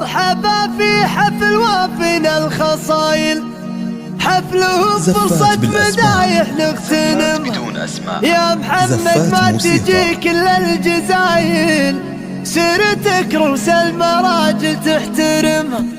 مرحبا في حفل وافينا الخصايل، حفلهم فرصة مدايح نغتنم. يا محمد ما تجي كل الجزايل، سيرتك رؤوس المراجل تحترم.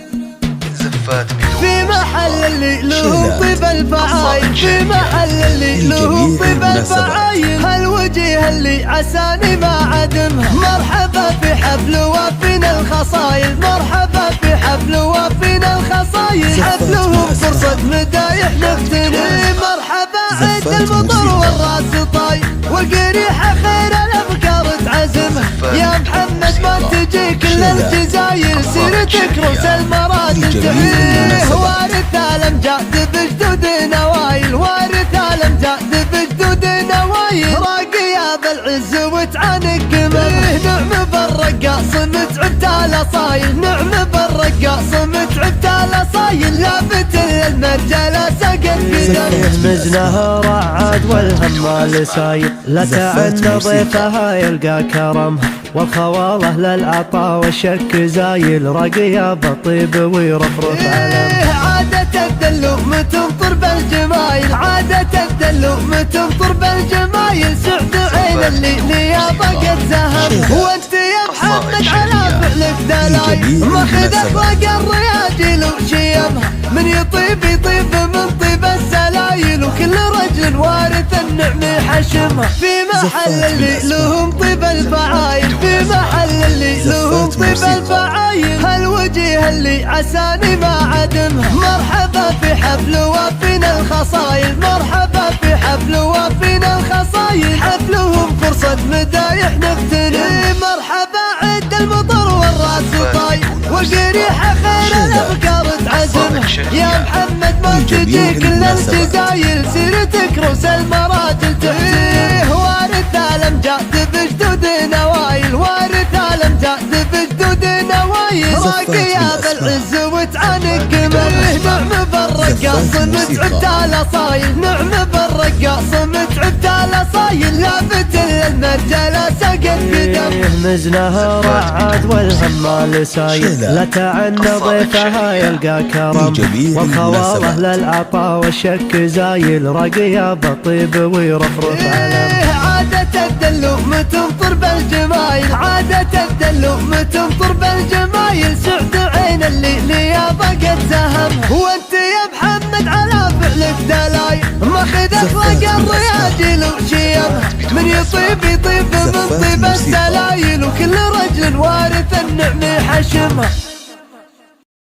في محل اللي له طيب الفعايل، في محل اللي له طيب الفعايل، هالوجه اللي عساني ما عدمها. مرحبا في حفل وافينا الخصايل، مرحبا في حفل وافينا الخصايل، حفلهم فرصة مدايح نغتنم. مرحبا عيد المطر والراس طاير، والقريحة خير الافكار تعزمها. يا محمد ما تجي كل الجزايل، سيرتك رؤوس المراجل تحميه. وارث الامجاد بجدود نوايل، وارث الامجاد بجدود نوايل، راقية بالعز وتعانق كمه. نعم بالرقاص متعبت الاصايل، نعم بالرقاص متعبت الاصايل، لافت المرجله سقت بدمه. مزنه رعاد والهمال سايل، لا تعنى ضيفها يلقى كرمها. والخواله للعطا والشك زايل، راقية بالطيب ويرفرف علم. عادة الدلوم تمطر بالجمايل، عادة الدلوم تمطر بالجمايل، سعد عين اللي نيابة قد زهر. وانت يا محمد على فعلك دلايل، ماخذ اخلاق الرياجيل وشيمها. من يطيب يطيب من طيب السلايل، وكل رجل وارث النعم حشمها. في محل اللي لهم طيب الفعايل، في محل اللي لهم طيب الفعايل، هالوجه اللي عساني ما عدمها. مرحبا في حفل وافينا الخصايل، مرحبا في حفل وافينا الخصايل، حفلهم فرصة مدايح نغتنم. مرحبا عيد المطر والراس طاير، والقريحة خير الافكار تعزمها. يا محمد ما تجي كل الجزايل، سيرتك رؤوس المراجل تحتيه. وارث الامجاد بجدود نوايل، وارث الامجاد بجدود نوايل، راقية بالعز وتعانق كمه. نعم بالرقاص متعبت الاصايل، نعم بالرقاص متعبت الاصايل، لافت المرجله سقت بدمه. مزنه رعاد والهمال سايل، لا تعنى ضيفها يلقى كرم. والخواله للعطا والشك زايل، راقية بالطيب ويرفرف علم. عادة الدلوم تمطر بالجمايل، عادة الدلوم تمطر بالجمايل، سعد عين اللي نيابة قد زهمها. وانت يا محمد على فعلك دلايل، ماخذ اخلاق الرياجيل وشيمها. من يطيب يطيب من طيب السلايل، وكل رجل وارث النعم حشمها.